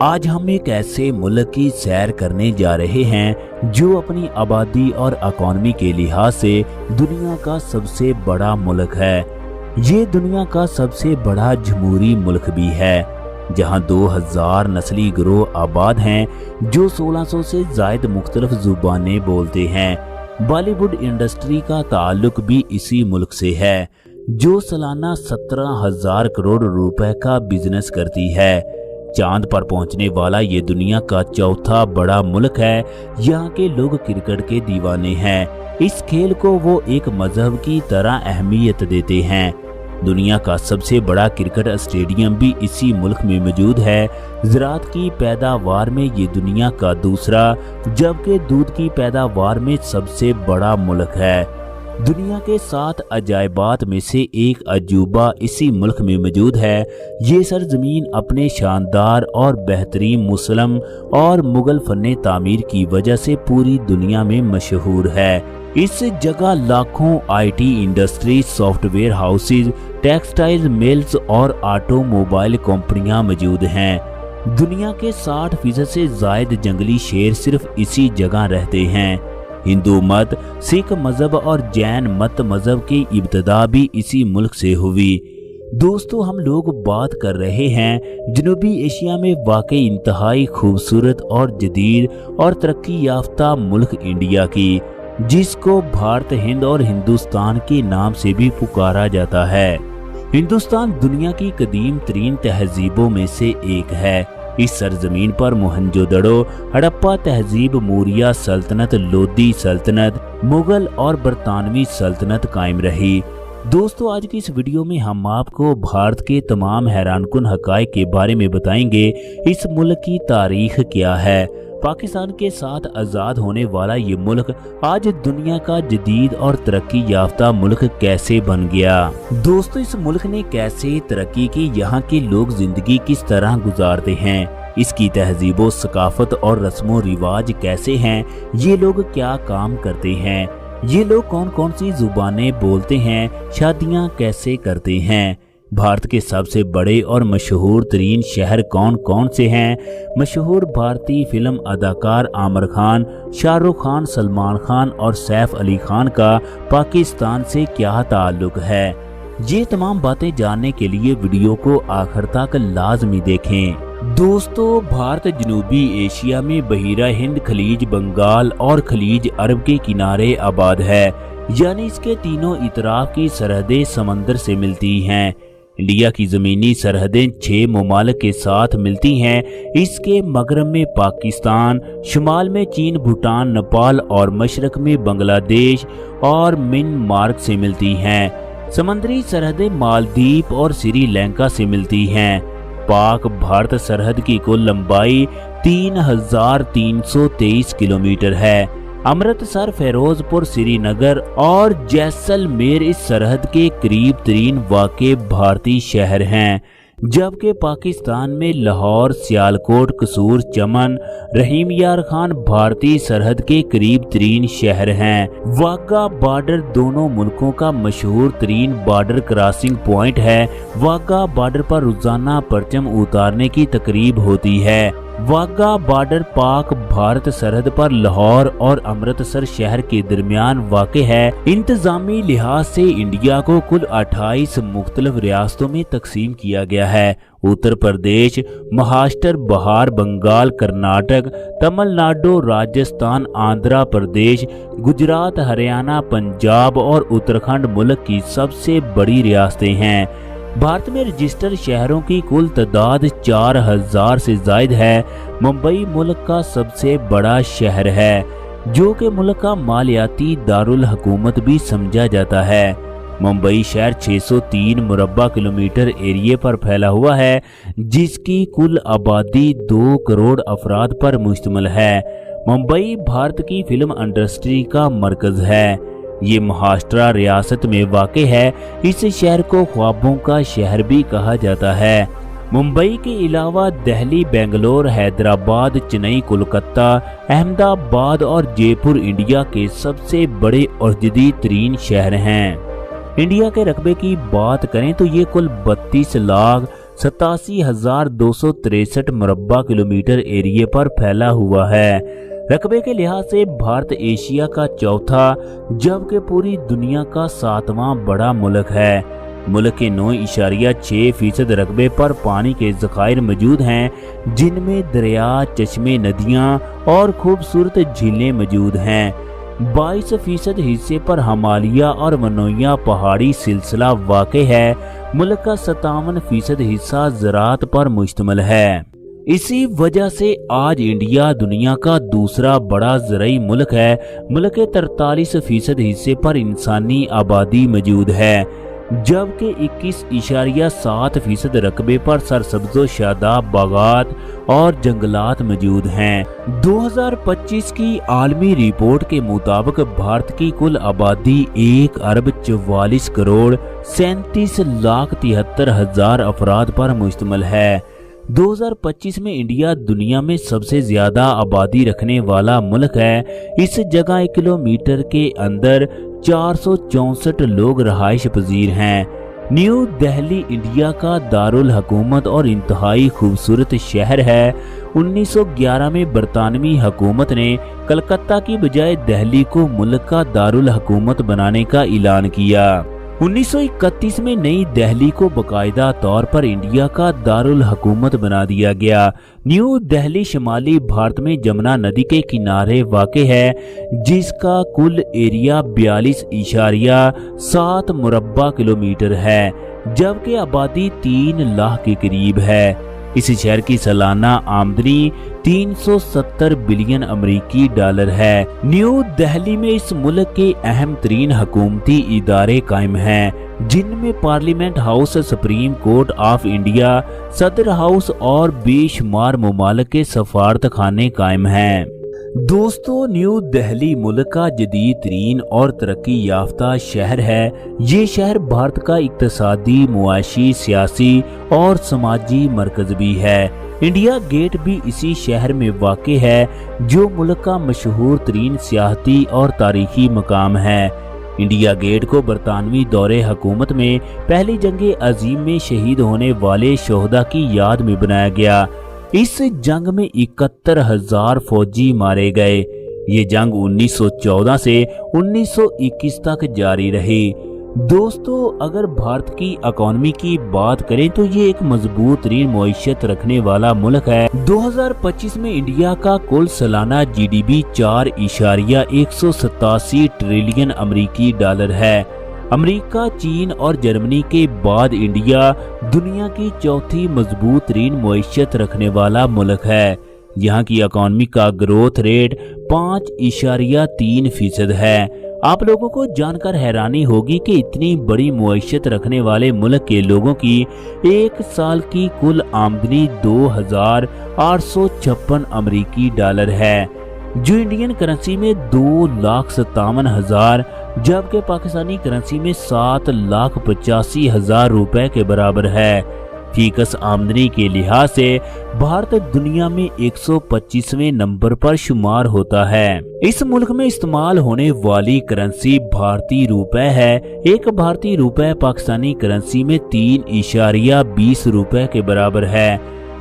آج ہم ایک ایسے ملک کی سیر کرنے جا رہے ہیں جو اپنی آبادی اور اکانومی کے لحاظ سے دنیا کا سب سے بڑا ملک ہے۔ یہ دنیا کا سب سے بڑا جمہوری ملک بھی ہے، جہاں 2000 نسلی گروہ آباد ہیں جو 1600 سے زائد مختلف زبانیں بولتے ہیں۔ بالی ووڈ انڈسٹری کا تعلق بھی اسی ملک سے ہے، جو سالانہ 17,000 کروڑ روپے کا بزنس کرتی ہے۔ چاند پر پہنچنے والا یہ دنیا کا چوتھا بڑا ملک ہے۔ یہاں کے لوگ کرکٹ کے دیوانے ہیں۔ اس کھیل کو وہ ایک مذہب کی طرح اہمیت دیتے ہیں۔ دنیا کا سب سے بڑا کرکٹ اسٹیڈیم بھی اسی ملک میں موجود ہے۔ زراعت کی پیداوار میں یہ دنیا کا دوسرا جبکہ دودھ کی پیداوار میں سب سے بڑا ملک ہے۔ دنیا کے 7 عجائبات میں سے ایک عجوبہ اسی ملک میں موجود ہے۔ یہ سرزمین اپنے شاندار اور بہترین مسلم اور مغل فن تعمیر کی وجہ سے پوری دنیا میں مشہور ہے۔ اس جگہ لاکھوں IT industry, soft where houses, textile mills اور آٹو موبائل کمپنیاں موجود ہیں۔ دنیا کے 60% سے زائد جنگلی شیر صرف اسی جگہ رہتے ہیں۔ ہندو مت، سکھ مذہب اور جین مت مذہب کی ابتدا بھی اسی ملک سے ہوئی۔ دوستو، ہم لوگ بات کر رہے ہیں جنوبی ایشیا میں واقع انتہائی خوبصورت اور جدید اور ترقی یافتہ ملک انڈیا کی، جس کو بھارت، ہند اور ہندوستان کے نام سے بھی پکارا جاتا ہے۔ ہندوستان دنیا کی قدیم ترین تہذیبوں میں سے ایک ہے۔ اس سرزمین پر موہنجو دڑو، ہڑپا تہذیب، موریہ سلطنت، لودھی سلطنت، مغل اور برطانوی سلطنت قائم رہی۔ دوستو، آج کی اس ویڈیو میں ہم آپ کو بھارت کے تمام حیران کن حقائق کے بارے میں بتائیں گے۔ اس ملک کی تاریخ کیا ہے؟ پاکستان کے ساتھ آزاد ہونے والا یہ ملک آج دنیا کا جدید اور ترقی یافتہ ملک کیسے بن گیا؟ دوستو، اس ملک نے کیسے ترقی کی؟ یہاں کے لوگ زندگی کس طرح گزارتے ہیں؟ اس کی تہذیب و ثقافت اور رسم و رواج کیسے ہیں؟ یہ لوگ کیا کام کرتے ہیں؟ یہ لوگ کون کون سی زبانیں بولتے ہیں؟ شادیاں کیسے کرتے ہیں؟ بھارت کے سب سے بڑے اور مشہور ترین شہر کون کون سے ہیں؟ مشہور بھارتی فلم اداکار عامر خان، شاہ رخ خان، سلمان خان اور سیف علی خان کا پاکستان سے کیا تعلق ہے؟ یہ تمام باتیں جاننے کے لیے ویڈیو کو آخر تک لازمی دیکھیں۔ دوستو، بھارت جنوبی ایشیا میں بحیرہ ہند، خلیج بنگال اور خلیج عرب کے کنارے آباد ہے، یعنی اس کے تینوں اطراف کی سرحدیں سمندر سے ملتی ہیں۔ انڈیا کی زمینی سرحدیں 6 ممالک کے ساتھ ملتی ہیں۔ اس کے مغرب میں پاکستان، شمال میں چین، بھوٹان، نیپال اور مشرق میں بنگلہ دیش اور میانمار سے ملتی ہیں۔ سمندری سرحدیں مالدیپ اور سری لنکا سے ملتی ہیں۔ پاک بھارت سرحد کی کل لمبائی 3,323 کلومیٹر ہے۔ امرتسر، فیروز پور، سری نگر اور جیسلمیر اس سرحد کے قریب ترین واقع بھارتی شہر ہیں، جبکہ پاکستان میں لاہور، سیالکوٹ، قصور، چمن، رحیم یار خان بھارتی سرحد کے قریب ترین شہر ہیں۔ واگا بارڈر دونوں ملکوں کا مشہور ترین بارڈر کراسنگ پوائنٹ ہے۔ واگا بارڈر پر روزانہ پرچم اتارنے کی تقریب ہوتی ہے۔ واگا بارڈر پاک بھارت سرحد پر لاہور اور امرتسر شہر کے درمیان واقع ہے۔ انتظامی لحاظ سے انڈیا کو کل 28 مختلف ریاستوں میں تقسیم کیا گیا ہے۔ اتر پردیش، مہاراشٹر، بہار، بنگال، کرناٹک، تمل ناڈو، راجستھان، آندھرا پردیش، گجرات، ہریانہ، پنجاب اور اتراکھنڈ ملک کی سب سے بڑی ریاستیں ہیں۔ بھارت میں رجسٹر شہروں کی کل تعداد 4,000 سے زائد ہے۔ ممبئی ملک کا سب سے بڑا شہر ہے، جو کہ ملک کا مالیاتی دارالحکومت بھی سمجھا جاتا ہے۔ ممبئی شہر 603 مربع کلومیٹر ایریے پر پھیلا ہوا ہے، جس کی کل آبادی 2 کروڑ افراد پر مشتمل ہے۔ ممبئی بھارت کی فلم انڈسٹری کا مرکز ہے۔ یہ مہاراشٹرا ریاست میں واقع ہے۔ اس شہر کو خوابوں کا شہر بھی کہا جاتا ہے۔ ممبئی کے علاوہ دہلی، بنگلور، حیدرآباد، چنئی، کولکتہ، احمد آباد اور جے پور انڈیا کے سب سے بڑے اور جدید ترین شہر ہیں۔ انڈیا کے رقبے کی بات کریں تو یہ کل 87,263 मुरब्बा किलोमीटर एरिया पर फैला हुआ है। रकबे के लिहाज से भारत एशिया का चौथा जबकि पूरी दुनिया का 7वां बड़ा मुल्क है। मुल्क के 9.6% रकबे पर पानी के ज़खायर मौजूद हैं, जिनमें दरिया, चश्मे, नदियाँ और खूबसूरत झीलें मौजूद हैं। 22% हिस्से पर हिमालय और मनोइया पहाड़ी सिलसिला वाक़ है। मुल्क का 57% हिस्सा ज़राअत पर मुश्तमिल है। इसी वजह से आज इंडिया दुनिया का दूसरा बड़ा ज़राई मुल्क है। मुल्क के 43% हिस्से पर इंसानी आबादी मौजूद है, जबकि 21.7% रकबे पर सरसब्ज़ो शादाब बागात और जंगलात मौजूद हैं। 2025 की आलमी रिपोर्ट के मुताबिक भारत की कुल आबादी 1,44,37,73,000 अफराद पर मुश्तमिल है। 2025 में इंडिया दुनिया में सबसे ज्यादा आबादी रखने वाला मुल्क है। इस जगह 1 किलोमीटर के अंदर 464 लोग रहाइश पजीर हैं। न्यू दिल्ली इंडिया का दारुल हुकूमत और इंतहाई खूबसूरत शहर है। 1911 में बरतानवी हुकूमत ने कलकत्ता की बजाय दिल्ली को मुल्क का दारुल हुकूमत बनाने का ऐलान किया। 1931 में नई दिल्ली को बाकायदा तौर पर इंडिया का दारुल हुकूमत बना दिया गया। न्यू दिल्ली शिमाली भारत में जमुना नदी के किनारे वाक़े है, जिसका कुल एरिया 42.7 मुरब्बा किलोमीटर है, जबकि आबादी 3 लाख के करीब है। इस शहर की सालाना आमदनी 370 बिलियन अमेरिकी डॉलर है। न्यू दिल्ली में इस मुल्क के अहम तरीन हुकूमती इदारे कायम हैं, जिनमें parliament house, supreme court of India, सदर हाउस और बेशुमार मुमालिक के सफारत खाने कायम हैं। दोस्तों, न्यू दिल्ली मुल्क का जदीद तरीन और तरक्की याफ्ता शहर है। ये शहर भारत का इक्तिसादी, मुआशी, सियासी और समाजी मरकज भी है। इंडिया गेट भी इसी शहर में वाक़ है, जो मुल्क का मशहूर तरीन सियाहती और तारीखी मकाम है। इंडिया गेट को बरतानवी दौरे हुकूमत में पहली जंग अजीम में शहीद होने वाले शोहदा की याद में बनाया गया। इस जंग में 71,000 फौजी मारे गए। ये जंग 1914 से 1921 तक जारी रही। दोस्तों, अगर भारत की इकॉनमी की बात करें तो ये एक मजबूत तरीन मईशत रखने वाला मुल्क है। 2025 में इंडिया का कुल सालाना GDP 4.187 ट्रिलियन अमेरिकी डॉलर है। अमेरिका, चीन और जर्मनी के बाद इंडिया दुनिया की चौथी मजबूत तरीन मईशत रखने वाला मुल्क है। यहाँ की इकॉनमी का ग्रोथ रेट 5.3% है। आप लोगों को जानकर हैरानी होगी कि इतनी बड़ी मईशत रखने वाले मुल्क के लोगों की एक साल की कुल आमदनी 2,856 अमेरिकी डॉलर है, जो इंडियन करेंसी में 2,57,000 जबकि पाकिस्तानी करेंसी में 7,85,000 रुपए के बराबर है। फीकस आमदनी के लिहाज से भारत दुनिया में 125वें नंबर पर शुमार होता है। इस मुल्क में इस्तेमाल होने वाली करेंसी भारतीय रुपए है। एक भारतीय रुपए पाकिस्तानी करेंसी में 3.20 रुपए के बराबर है।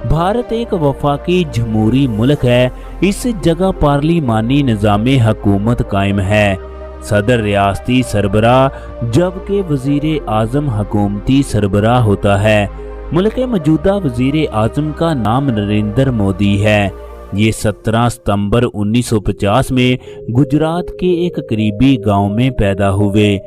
भारत एक वफाकी जमहूरी मुल्क है। इस जगह पार्लिमानी निज़ामे हुकूमत कायम है। सदर रियासती सरबराह जबकि वजीर आजम हुकूमती सरबराह होता है। मुल्क के मौजूदा वजीर आजम का नाम नरेंद्र मोदी है। ये 17 सितंबर 1950 में गुजरात के एक करीबी गांव में पैदा हुए।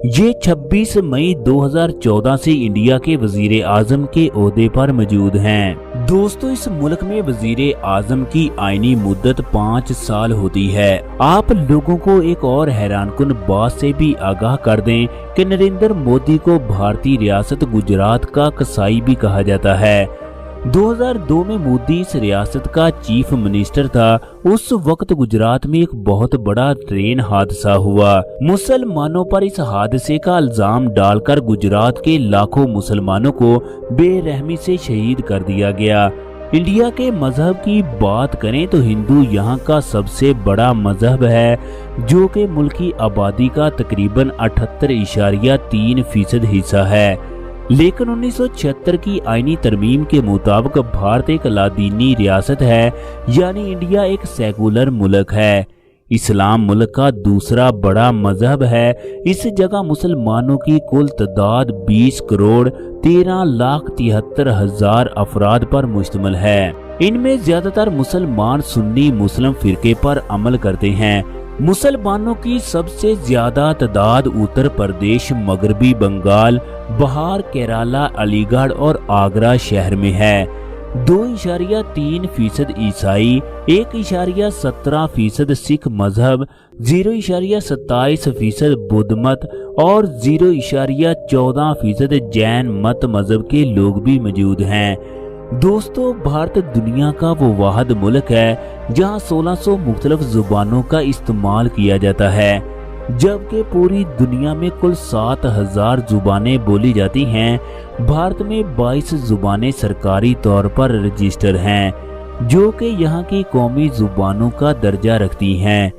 ये 26 मई 2014 से इंडिया के वजीर आजम के ओहदे पर मौजूद हैं। दोस्तों, इस मुल्क में वजीर आजम की आईनी मुद्दत 5 साल होती है। आप लोगों को एक और हैरानकुन बात से भी आगाह कर दें कि नरेंद्र मोदी को भारतीय रियासत गुजरात का कसाई भी कहा जाता है। 2002 में मोदी इस रियासत का चीफ मिनिस्टर था। उस वक्त गुजरात में एक बहुत बड़ा ट्रेन हादसा हुआ। मुसलमानों पर इस हादसे का इल्जाम डालकर गुजरात के लाखों मुसलमानों को बेरहमी से शहीद कर दिया गया। इंडिया के मजहब की बात करें तो हिंदू यहाँ का सबसे बड़ा मजहब है, जो कि मुल्क की आबादी का तकरीबन 78.3% हिस्सा है। लेकिन 1976 की आईनी तरमीम के मुताबिक भारत एक लादीनी रियासत है, यानी इंडिया एक सेकुलर मुल्क है। इस्लाम मुल्क का दूसरा बड़ा मजहब है। इस जगह मुसलमानों की कुल तादाद 20 करोड़ 13,73,000 अफराद पर मुश्तमिल है। इनमें ज्यादातर मुसलमान सुन्नी मुस्लिम फिरके पर अमल करते हैं। मुसलमानों की सबसे ज्यादा तादाद उत्तर प्रदेश, मगरबी बंगाल, बिहार, केरला, अलीगढ़ और आगरा शहर में है। 2.3% ईसाई, 1.17% सिख मजहब, 0.27% बुद्ध मत और 0.14% जैन मत मजहब के लोग भी मौजूद हैं। दोस्तों, भारत दुनिया का वो वाहिद मुल्क है जहां 1600 मुख्तलिफ जुबानों का इस्तेमाल किया जाता है, जबकि पूरी दुनिया में कुल 7000 जुबानें बोली जाती हैं। भारत में 22 जुबानें सरकारी तौर पर रजिस्टर हैं, जो कि यहाँ की कौमी जुबानों का दर्जा रखती हैं।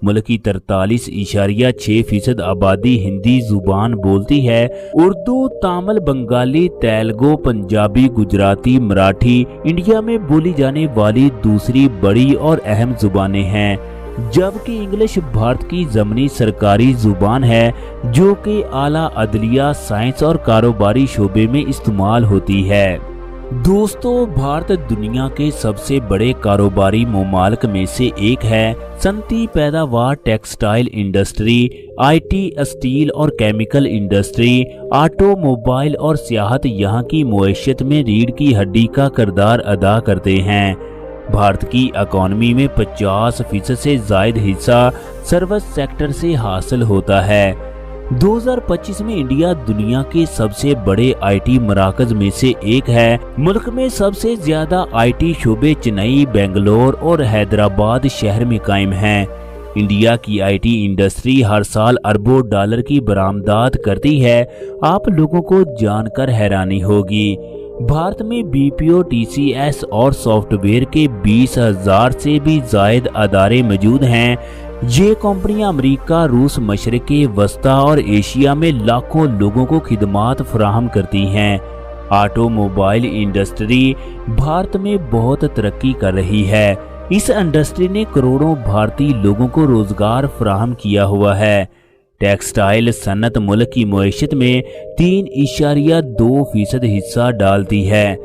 मुल्क की 43.6% आबादी हिंदी जुबान बोलती है। उर्दू, तमिल, बंगाली, तेलुगु, पंजाबी, गुजराती, मराठी इंडिया में बोली जाने वाली दूसरी बड़ी और अहम जुबानें हैं, जबकि इंग्लिश भारत की ज़मीनी सरकारी जुबान है, जो कि आला अदलिया, साइंस और कारोबारी शोबे में इस्तेमाल होती है। दोस्तों, भारत दुनिया के सबसे बड़े कारोबारी ममालिक में से एक है। सनती पैदावार, टेक्सटाइल इंडस्ट्री, IT, स्टील और केमिकल इंडस्ट्री, ऑटोमोबाइल और सियाहत यहाँ की मुआशत में रीढ़ की हड्डी का किरदार अदा करते हैं। भारत की इकॉनमी में 50% से ज़ायद हिस्सा सर्विस सेक्टर से हासिल होता है। 2025 में इंडिया दुनिया के सबसे बड़े IT मराकज में से एक है। मुल्क में सबसे ज्यादा IT शोबे चेन्नई, बेंगलोर और हैदराबाद शहर में कायम हैं। इंडिया की IT इंडस्ट्री हर साल अरबों डॉलर की बरामदात करती है। आप लोगों को जानकर हैरानी होगी, भारत में BPO, TCS और सॉफ्टवेयर के 20,000 से भी जायद अदारे मौजूद हैं। ये कंपनियां अमेरिका, रूस, मशरिक़ वस्ता और एशिया में लाखों लोगों को खिदमात फराहम करती हैं। ऑटोमोबाइल इंडस्ट्री भारत में बहुत तरक्की कर रही है। इस इंडस्ट्री ने करोड़ों भारतीय लोगों को रोजगार फराहम किया हुआ है। टेक्सटाइल सनत मुल्क की मुआशत में 3.2% हिस्सा डालती है।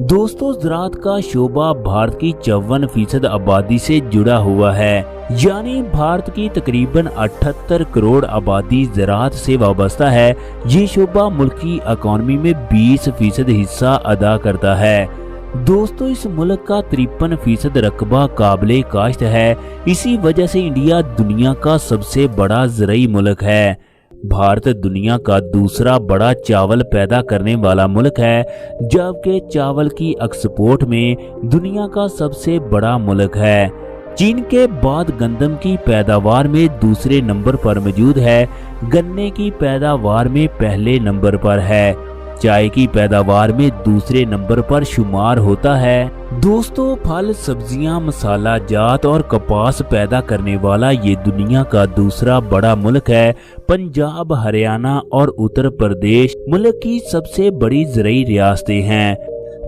दोस्तों, ज़राअत का शोबा भारत की 54% आबादी से जुड़ा हुआ है, यानी भारत की तकरीबन 78 करोड़ आबादी ज़राअत से वाबस्ता है। ये शोबा मुल्क की इकॉनमी में 20% हिस्सा अदा करता है। दोस्तों, इस मुल्क का 53% रकबा काबिले काश्त है। इसी वजह से इंडिया दुनिया का सबसे बड़ा ज़रई मुल्क है। भारत दुनिया का दूसरा बड़ा चावल पैदा करने वाला मुल्क है, जबकि चावल की एक्सपोर्ट में दुनिया का सबसे बड़ा मुल्क है। चीन के बाद गंदम की पैदावार में दूसरे नंबर पर मौजूद है। गन्ने की पैदावार में पहले नंबर पर है। चाय की पैदावार में दूसरे नंबर पर शुमार होता है। दोस्तों, फल, सब्जियां, मसाला जात और कपास पैदा करने वाला ये दुनिया का दूसरा बड़ा मुल्क है। पंजाब, हरियाणा और उत्तर प्रदेश मुल्क की सबसे बड़ी ज़रई रियासतें हैं।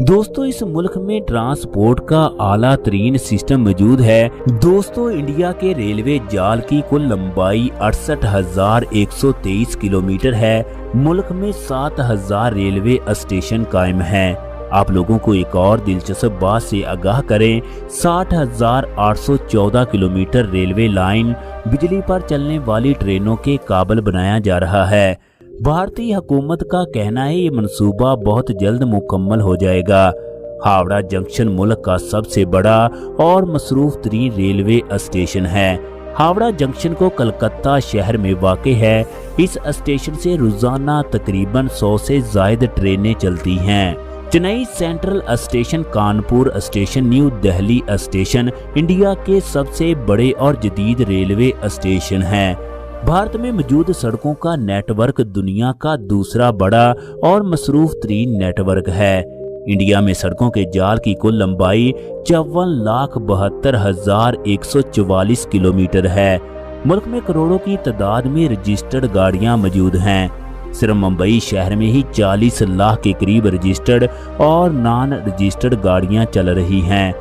दोस्तों, इस मुल्क में ट्रांसपोर्ट का आला तरीन सिस्टम मौजूद है। दोस्तों, इंडिया के रेलवे जाल की कुल लंबाई 68,123 किलोमीटर है। मुल्क में 7,000 रेलवे स्टेशन कायम हैं। आप लोगों को एक और दिलचस्प बात से आगाह करें, 60,814 किलोमीटर रेलवे लाइन बिजली पर चलने वाली ट्रेनों के काबिल बनाया जा रहा है। भारतीय हुकूमत का कहना है ये मंसूबा बहुत जल्द मुकम्मल हो जाएगा। हावड़ा जंक्शन मुल्क का सबसे बड़ा और मसरूफ तरीन रेलवे स्टेशन है। हावड़ा जंक्शन को कलकत्ता शहर में वाक़ है। इस स्टेशन से रोजाना तकरीबन 100 से ज़ायद ट्रेनें चलती हैं। Chennai central station, Kanpur station, new Delhi station India के सबसे बड़े और जदीद रेलवे स्टेशन हैं। भारत में मौजूद सड़कों का नेटवर्क दुनिया का दूसरा बड़ा और मसरूफ तरीन नेटवर्क है। इंडिया में सड़कों के जाल की कुल लंबाई 54,72,144 किलोमीटर है। मुल्क में करोड़ों की तादाद में रजिस्टर्ड गाड़ियां मौजूद हैं। सिर्फ मुंबई शहर में ही 40 लाख के करीब रजिस्टर्ड और नॉन रजिस्टर्ड गाड़ियां चल रही हैं।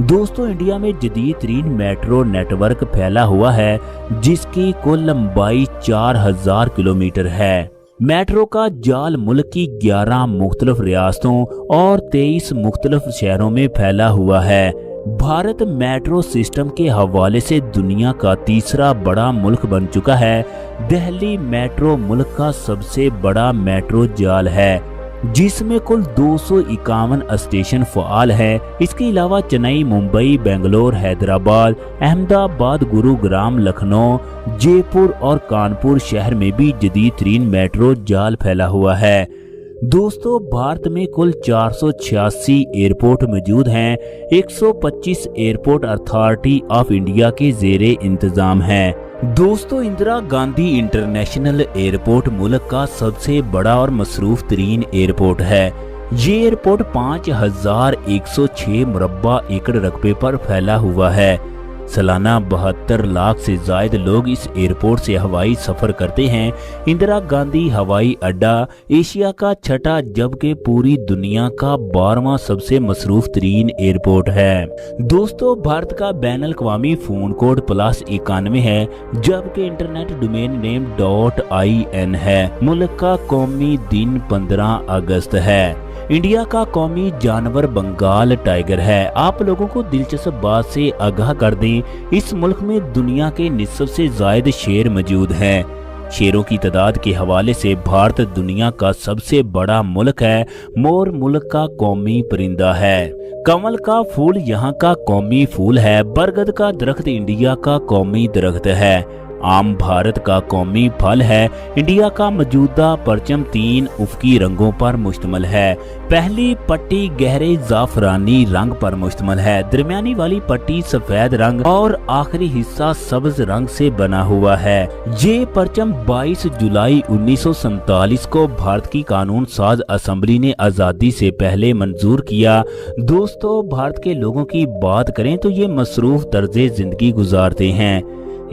दोस्तों, इंडिया में जदीद तरीन मेट्रो नेटवर्क फैला हुआ है जिसकी कुल लंबाई 4000 किलोमीटर है। मेट्रो का जाल मुल्क की 11 मुख्तलिफ रियासतों और 23 मुख्तलिफ शहरों में फैला हुआ है। भारत मेट्रो सिस्टम के हवाले से दुनिया का तीसरा बड़ा मुल्क बन चुका है। दिल्ली मेट्रो मुल्क का सबसे बड़ा मेट्रो जाल है जिसमें कुल 251 स्टेशन फ़ाल है। इसके अलावा चेन्नई, मुंबई, बेंगलोर, हैदराबाद, अहमदाबाद, गुरुग्राम, लखनऊ, जयपुर और कानपुर शहर में भी जदीद तरीन मेट्रो जाल फैला हुआ है। दोस्तों, भारत में कुल 486 एयरपोर्ट मौजूद हैं। 125 एयरपोर्ट अथॉरिटी ऑफ इंडिया के ज़ेरे इंतज़ाम हैं। दोस्तों, इंदिरा गांधी इंटरनेशनल एयरपोर्ट मुल्क का सबसे बड़ा और मसरूफ तरीन एयरपोर्ट है। ये एयरपोर्ट 5106 मुरब्बा एकड़ रकबे पर फैला हुआ है। सालाना 72 लाख से जायद लोग इस एयरपोर्ट से हवाई सफर करते हैं। इंदिरा गांधी हवाई अड्डा एशिया का छठा जबकि पूरी दुनिया का 12वां सबसे मसरूफ तरीन एयरपोर्ट है। दोस्तों, भारत का बैन अल-अक़वामी फ़ोन कोड +91 है जबकि इंटरनेट डोमेन नेम .in है। मुल्क का कौमी दिन 15 अगस्त है। इंडिया का कौमी जानवर बंगाल टाइगर है। आप लोगों को दिलचस्प बात से आगाह कर दें, इस मुल्क में दुनिया के निस्फ से जायद शेर मौजूद हैं। शेरों की तादाद के हवाले से भारत दुनिया का सबसे बड़ा मुल्क है। मोर मुल्क का कौमी परिंदा है। कमल का फूल यहाँ का कौमी फूल है। बरगद का दरख्त इंडिया का कौमी दरख्त है। आम भारत का कौमी फल है। इंडिया का मौजूदा परचम 3 उफ़क़ी रंगों पर मुश्तमिल है। पहली पट्टी गहरे जाफरानी रंग पर मुश्तमिल है, दरमियानी वाली पट्टी सफेद रंग और आखिरी हिस्सा सब्ज रंग से बना हुआ है। ये परचम 22 जुलाई 1947 को भारत की कानून साज असेंबली ने आज़ादी से पहले मंजूर किया। दोस्तों, भारत के लोगों की बात करें तो ये मसरूफ तर्ज़े ज़िंदगी गुजारते हैं।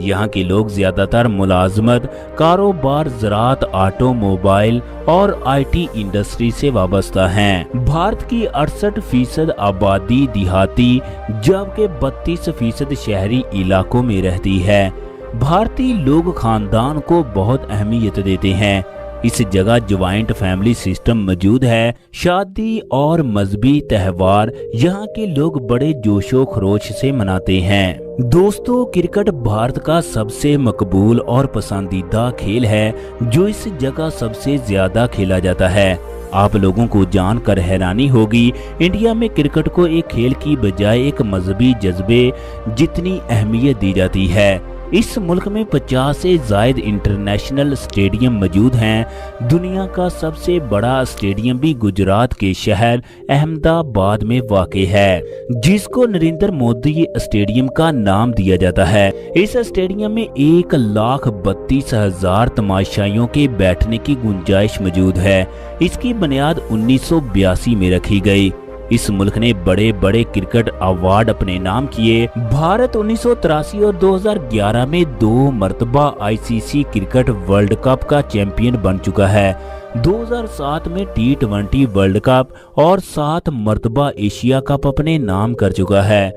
यहाँ के लोग ज्यादातर मुलाजमत, कारोबार, ज़राअत, ऑटोमोबाइल और IT इंडस्ट्री से वाबस्ता हैं। भारत की 68% आबादी देहाती जबकि 32% शहरी इलाकों में रहती है। भारतीय लोग खानदान को बहुत अहमियत देते हैं। इस जगह ज्वाइंट फैमिली सिस्टम मौजूद है। शादी और मजहबी त्यौहार यहाँ के लोग बड़े जोशो खरोश से मनाते हैं। दोस्तों, क्रिकेट भारत का सबसे मकबूल और पसंदीदा खेल है जो इस जगह सबसे ज्यादा खेला जाता है। आप लोगों को जानकर हैरानी होगी, इंडिया में क्रिकेट को एक खेल की बजाय एक मजहबी जज्बे जितनी अहमियत दी जाती है। इस मुल्क में 50 से जायद इंटरनेशनल स्टेडियम मौजूद हैं। दुनिया का सबसे बड़ा स्टेडियम भी गुजरात के शहर अहमदाबाद में वाक़ है, जिसको नरेंद्र मोदी स्टेडियम का नाम दिया जाता है। इस स्टेडियम में 1,32,000 तमाशाइयों के बैठने की गुंजाइश मौजूद है। इसकी बुनियाद 1982 में रखी गई। इस मुल्क ने बड़े बड़े क्रिकेट अवार्ड अपने नाम किए। भारत 1983 और 2011 में 2 मरतबा ICC क्रिकेट वर्ल्ड कप का चैंपियन बन चुका है। 2007 में T20 वर्ल्ड कप और 7 मरतबा एशिया कप अपने नाम कर चुका है।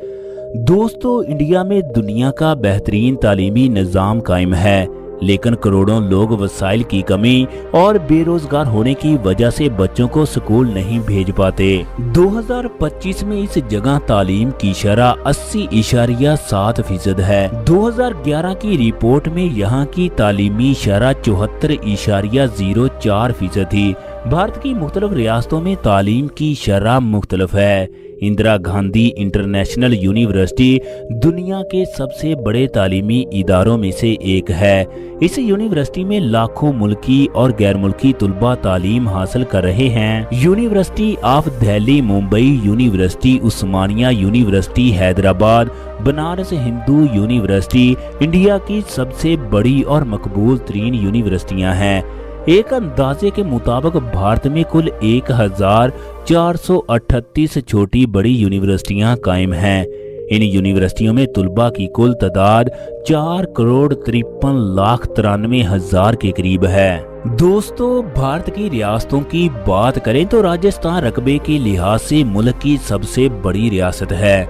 दोस्तों, इंडिया में दुनिया का बेहतरीन तालीमी निज़ाम कायम है, लेकिन करोड़ों लोग वसाइल की कमी और बेरोजगार होने की वजह से बच्चों को स्कूल नहीं भेज पाते। 2025 में इस जगह तालीम की शरह 80.7% है। 2011 की रिपोर्ट में यहाँ की तालीमी शरह 74.04% थी। भारत की मुख्तलिफ रियासतों में तालीम की शरह मुख्तलिफ है। इंदिरा गांधी इंटरनेशनल यूनिवर्सिटी दुनिया के सबसे बड़े तालीमी इदारों में से एक है। इस यूनिवर्सिटी में लाखों मुल्की और गैर मुल्की तुलबा तालीम हासिल कर रहे हैं। University of Delhi, Mumbai university, Osmania university Hyderabad, Banaras Hindu university India की सबसे बड़ी और मकबूल तरीन यूनिवर्सिटियां हैं। एक अंदाजे के मुताबिक भारत में कुल 1438 छोटी बड़ी यूनिवर्सिटियां कायम हैं। इन यूनिवर्सिटियों में तुलबा की कुल तादाद 4,53,93,000 के करीब है। दोस्तों, भारत की रियासतों की बात करें तो राजस्थान रकबे के लिहाज से मुल्क की सबसे बड़ी रियासत है,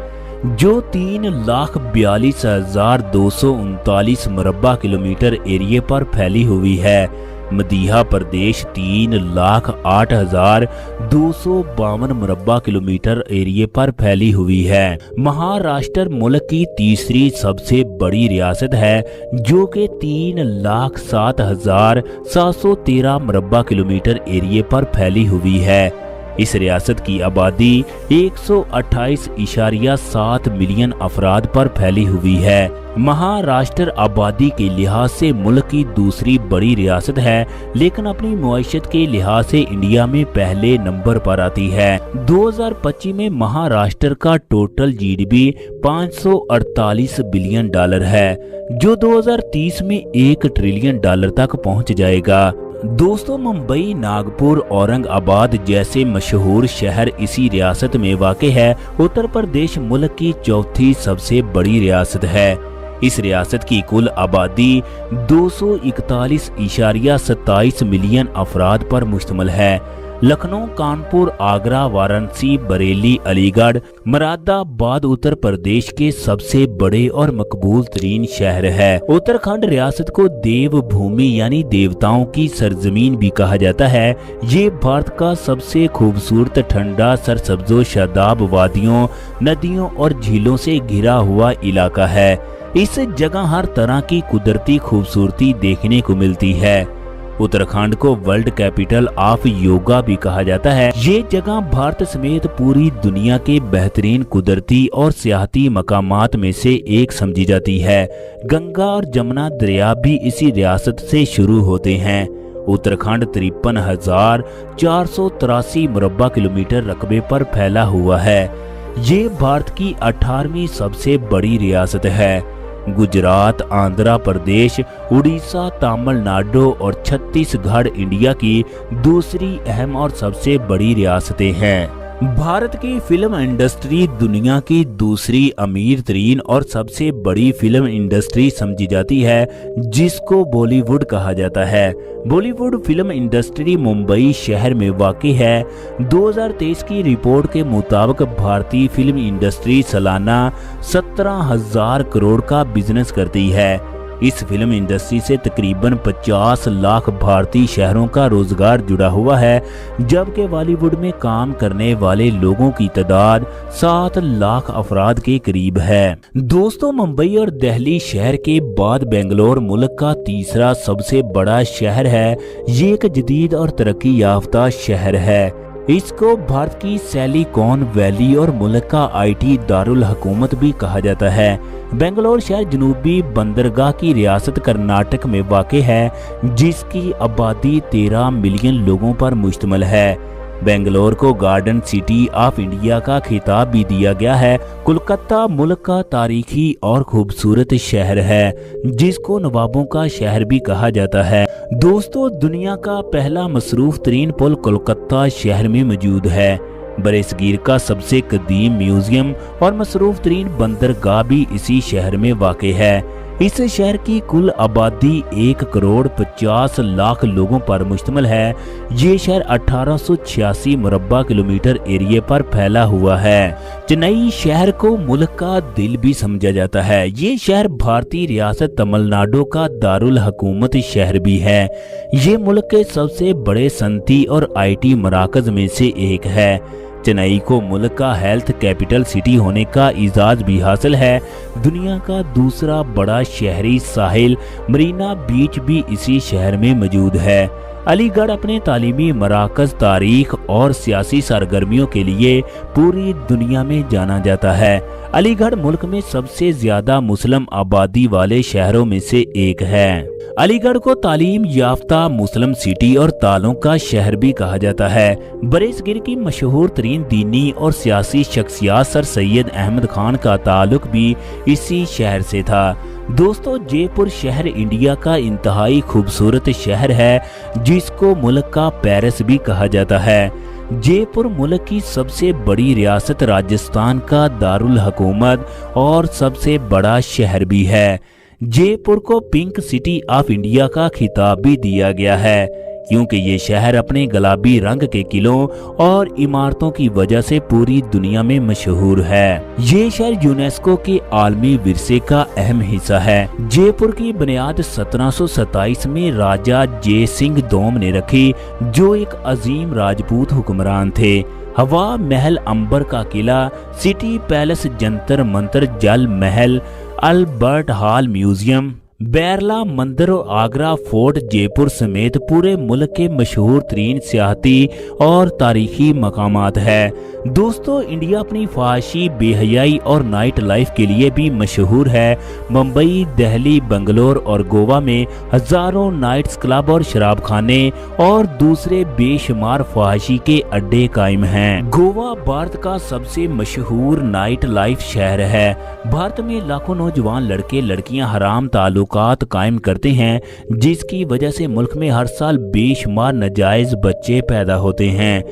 जो 3,42,239 मुरब्बा किलोमीटर एरिया पर फैली हुई है। मध्य प्रदेश 3,08,252 मुरब्बा किलोमीटर एरिया पर फैली हुई है। महाराष्ट्र मुल्क की तीसरी सबसे बड़ी रियासत है, जो कि 3,07,713 मुरब्बा किलोमीटर एरिया पर फैली हुई है। इस रियासत की आबादी 128.7 मिलियन अफराद पर फैली हुई है। महाराष्ट्र आबादी के लिहाज से मुल्क की दूसरी बड़ी रियासत है, लेकिन अपनी मुआशत के लिहाज से इंडिया में पहले नंबर पर आती है। 2025 में महाराष्ट्र का टोटल जीडीपी 548 बिलियन डॉलर है, जो 2030 में 1 ट्रिलियन डॉलर तक पहुंच जाएगा। दोस्तों, मुंबई, नागपुर, औरंगाबाद जैसे मशहूर शहर इसी रियासत में वाक़ है। उत्तर प्रदेश मुल्क की चौथी सबसे बड़ी रियासत है। इस रियासत की कुल आबादी 241.27 मिलियन अफराद पर मुश्तमिल है। लखनऊ, कानपुर, आगरा, वाराणसी, बरेली, अलीगढ़, मुरादाबाद उत्तर प्रदेश के सबसे बड़े और मकबूल तरीन शहर है। उत्तराखंड रियासत को देवभूमि यानी देवताओं की सरजमीन भी कहा जाता है। ये भारत का सबसे खूबसूरत, ठंडा, सरसब्जो शादाब वादियों, नदियों और झीलों से घिरा हुआ इलाका है। इस जगह हर तरह की कुदरती खूबसूरती देखने को मिलती है। उत्तराखंड को वर्ल्ड कैपिटल ऑफ योगा भी कहा जाता है। ये जगह भारत समेत पूरी दुनिया के बेहतरीन कुदरती और सियाहती मकामात में से एक समझी जाती है। गंगा और जमुना दरिया भी इसी रियासत से शुरू होते हैं। उत्तराखंड 53,483 मुरब्बा किलोमीटर रकबे पर फैला हुआ है। ये भारत की 18वीं सबसे बड़ी रियासत है। गुजरात, आंध्र प्रदेश, उड़ीसा, तमिलनाडु और छत्तीसगढ़ इंडिया की दूसरी अहम और सबसे बड़ी रियासतें हैं। भारत की फिल्म इंडस्ट्री दुनिया की दूसरी अमीर तरीन और सबसे बड़ी फिल्म इंडस्ट्री समझी जाती है, जिसको बॉलीवुड कहा जाता है। बॉलीवुड फिल्म इंडस्ट्री मुंबई शहर में वाक़ई है। 2023 की रिपोर्ट के मुताबिक भारतीय फिल्म इंडस्ट्री सालाना 17,000 करोड़ का बिजनेस करती है। इस फिल्म इंडस्ट्री से तकरीबन 50 लाख भारतीय शहरों का रोजगार जुड़ा हुआ है, जबकि बॉलीवुड में काम करने वाले लोगों की तादाद 7 लाख अफराद के करीब है। दोस्तों, मुंबई और दिल्ली शहर के बाद बेंगलोर मुल्क का तीसरा सबसे बड़ा शहर है। ये एक जदीद और तरक्की याफ्ता शहर है। इसको भारत की सिलिकॉन वैली और मुल्क का IT दारुल हुकूमत भी कहा जाता है। बेंगलोर शहर जनूबी बंदरगाह की रियासत कर्नाटक में वाक़ है, जिसकी आबादी 13 मिलियन लोगों पर मुश्तमिल है। बेंगलोर को गार्डन सिटी ऑफ इंडिया का खिताब भी दिया गया है। कोलकाता मुल्क का तारीखी और खूबसूरत शहर है, जिसको नवाबों का शहर भी कहा जाता है। दोस्तों, दुनिया का पहला मसरूफ तरीन पुल कोलकाता शहर में मौजूद है। बरेसगीर का सबसे कदीम म्यूजियम और मसरूफ तरीन बंदरगाह भी इसी शहर में वाक़ है। इस शहर की कुल आबादी 1,50,00,000 लोगों पर मुश्तमिल है। ये शहर 1886 मुरब्बा किलोमीटर एरिया पर फैला हुआ है। चेन्नई शहर को मुल्क का दिल भी समझा जाता है। ये शहर भारतीय रियासत तमिलनाडु का दारुल हुकूमत शहर भी है। ये मुल्क के सबसे बड़े सनती और IT मराकज में से एक है। चेन्नई को मुल्क का हेल्थ कैपिटल सिटी होने का इजाज़ भी हासिल है। दुनिया का दूसरा बड़ा शहरी साहिल मरीना बीच भी इसी शहर में मौजूद है। अलीगढ़ अपने तालीमी मराकज, तारीख और सियासी सरगर्मियों के लिए पूरी दुनिया में जाना जाता है। अलीगढ़ मुल्क में सबसे ज्यादा मुस्लिम आबादी वाले शहरों में से एक है। अलीगढ़ को तालीम याफ्ता मुस्लिम सिटी और तालों का शहर भी कहा जाता है। बरेसगीर की मशहूर तरीन दीनी और सियासी शख्सियत सर सैयद अहमद खान का ताल्लुक भी इसी शहर से था। दोस्तों, जयपुर शहर इंडिया का इंतहाई खूबसूरत शहर है, जिसको मुल्क का पेरिस भी कहा जाता है। जयपुर मुल्क की सबसे बड़ी रियासत राजस्थान का दारुल हुकूमत और सबसे बड़ा शहर भी है। जयपुर को पिंक सिटी ऑफ इंडिया का खिताब भी दिया गया है, क्योंकि ये शहर अपने गुलाबी रंग के किलों और इमारतों की वजह से पूरी दुनिया में मशहूर है। ये शहर यूनेस्को के आलमी विरसे का अहम हिस्सा है। जयपुर की बुनियाद 1727 में राजा जय सिंह दोम ने रखी, जो एक अजीम राजपूत हुक्मरान थे। हवा महल, अंबर का किला, सिटी पैलेस, जंतर मंतर, जल महल, अल्बर्ट हॉल म्यूजियम, बिरला मंदिर और आगरा फोर्ट जयपुर समेत पूरे मुल्क के मशहूर तरीन सियाहती और तारीखी मकामात है। दोस्तों, इंडिया अपनी फहाशी, बेहयाई और नाइट लाइफ के लिए भी मशहूर है। मुंबई, दिल्ली, बंगलोर और गोवा में हजारों नाइट्स क्लब और शराब खाने और दूसरे बेशुमार फहाशी के अड्डे कायम हैं। गोवा भारत का सबसे मशहूर नाइट लाइफ शहर है। भारत में लाखों नौजवान लड़के लड़कियां हराम ताल्लुकात कायम करते हैं, जिसकी वजह से मुल्क में हर साल बेशुमार नाजायज बच्चे पैदा होते हैं।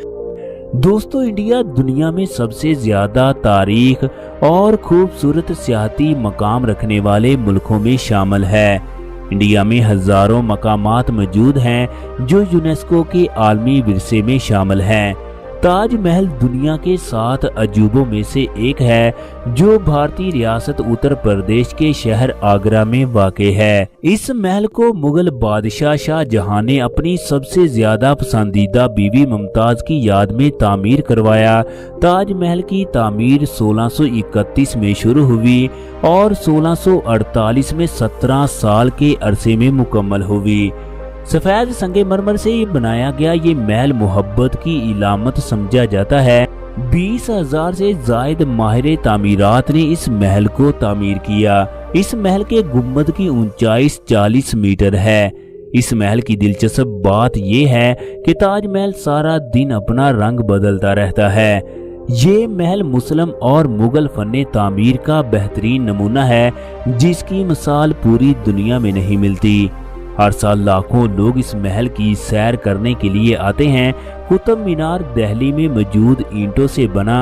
दोस्तों, इंडिया दुनिया में सबसे ज्यादा तारीख और खूबसूरत सियाहती मकाम रखने वाले मुल्कों में शामिल है। इंडिया में हजारों मकामात मौजूद हैं जो यूनेस्को के आलमी विरसे में शामिल हैं। ताज महल दुनिया के 7 अजूबों में से एक है, जो भारतीय रियासत उत्तर प्रदेश के शहर आगरा में वाक़े है। इस महल को मुगल बादशाह शाहजहां ने अपनी सबसे ज्यादा पसंदीदा बीवी मुमताज की याद में तामीर करवाया। ताज महल की तामीर 1631 में शुरू हुई और 1648 में 17 साल के अरसे में मुकम्मल हुई। सफेद संगमरमर से बनाया गया ये महल मोहब्बत की इलामत समझा जाता है। 20,000 से जायद माहिर तामीरात ने इस महल को तामीर किया। इस महल के गुम्बद की ऊंचाई 40 मीटर है। इस महल की दिलचस्प बात यह है कि ताजमहल सारा दिन अपना रंग बदलता रहता है। ये महल मुस्लिम और मुगल फन तामीर का बेहतरीन नमूना है, जिसकी मिसाल पूरी दुनिया में नहीं मिलती। हर साल लाखों लोग इस महल की सैर करने के लिए आते हैं। कुतुब मीनार दिल्ली में मौजूद ईंटों से बना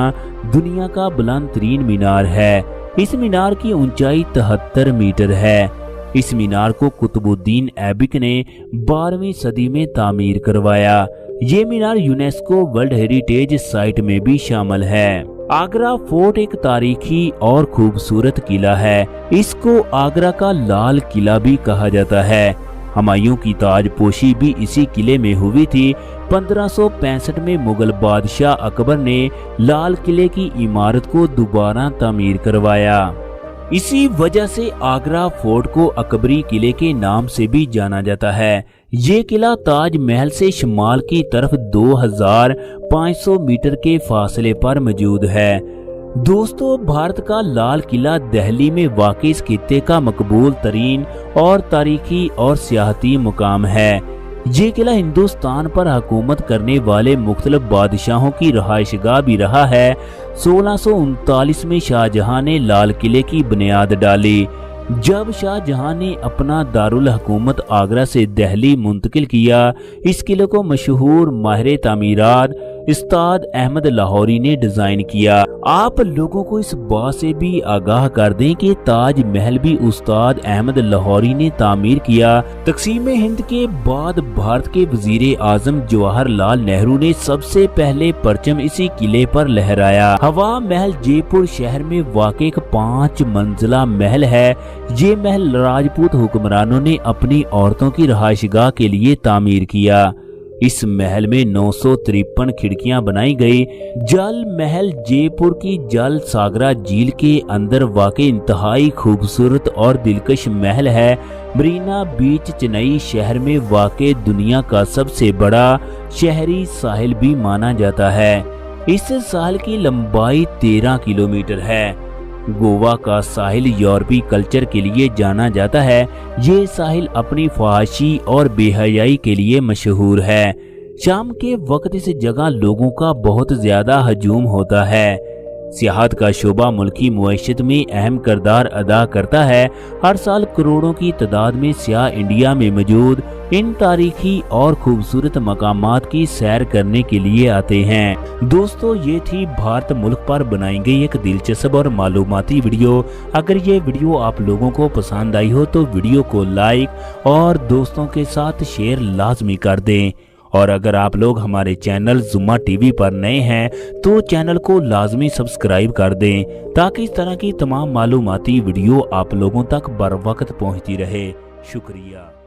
दुनिया का बुलंद तरीन मीनार है। इस मीनार की ऊंचाई 73 मीटर है। इस मीनार को कुतुबुद्दीन ऐबिक ने 12वीं सदी में तामीर करवाया। ये मीनार यूनेस्को वर्ल्ड हेरिटेज साइट में भी शामिल है। आगरा फोर्ट एक तारीखी और खूबसूरत किला है। इसको आगरा का लाल किला भी कहा जाता है। हुमायूं की ताजपोशी भी इसी किले में हुई थी। 1565 में मुगल बादशाह अकबर ने लाल किले की इमारत को दोबारा तामीर करवाया। इसी वजह से आगरा फोर्ट को अकबरी किले के नाम से भी जाना जाता है। ये किला ताज महल से शुमाल की तरफ 2500 मीटर के फासले पर मौजूद है। दोस्तों, भारत का लाल किला दिल्ली में वाक़ई इस खित्ते का मकबूल तरीन और तारीखी और सियाहती मुकाम है। ये किला हिंदुस्तान पर हुकूमत करने वाले मुख्तलिफ बादशाहों की रहायशगाह भी रहा है। 1639 में शाहजहां ने लाल किले की बुनियाद डाली। जब शाहजहां ने अपना दारुल हुकूमत आगरा से दिल्ली मुंतकिल किया, इस किले को मशहूर माहिर तामीरात उस्ताद अहमद लाहौरी ने डिजाइन किया। आप लोगों को इस बात से भी आगाह कर दें कि ताज महल भी उस्ताद अहमद लाहौरी ने तामीर किया। तकसीम हिंद के बाद भारत के वजीर आजम जवाहरलाल नेहरू ने सबसे पहले परचम इसी किले पर लहराया। हवा महल जयपुर शहर में वाक़ एक 5 मंजिला महल है। ये महल राजपूत हुक्मरानों ने अपनी औरतों की रहायशगाह के लिए तामीर किया। इस महल में 953 खिड़कियां बनाई गई। जल महल जयपुर की जल सागरा झील के अंदर वाक़ इंतहाई खूबसूरत और दिलकश महल है। मरीना बीच चेन्नई शहर में वाक़ दुनिया का सबसे बड़ा शहरी साहिल भी माना जाता है। इस साहिल की लंबाई 13 किलोमीटर है। गोवा का साहिल यूरोपी कल्चर के लिए जाना जाता है। ये साहिल अपनी फहाशी और बेहयाई के लिए मशहूर है। शाम के वक्त इस जगह लोगों का बहुत ज्यादा हजूम होता है। सियाहत का शोबा मुल्की मुआशत में अहम किरदार अदा करता है। हर साल करोड़ों की तादाद में सियाह इंडिया में मौजूद इन तारीखी और खूबसूरत मकामात की सैर करने के लिए आते हैं। दोस्तों, ये थी भारत मुल्क पर बनाई गई एक दिलचस्प और मालूमाती वीडियो। अगर ये वीडियो आप लोगों को पसंद आई हो तो वीडियो को लाइक और दोस्तों के साथ शेयर लाजमी कर दें। और अगर आप लोग हमारे चैनल जुम्मा टीवी पर नए हैं तो चैनल को लाजमी सब्सक्राइब कर दें, ताकि इस तरह की तमाम मालूमाती वीडियो आप लोगों तक बर वक्त पहुंचती रहे। शुक्रिया।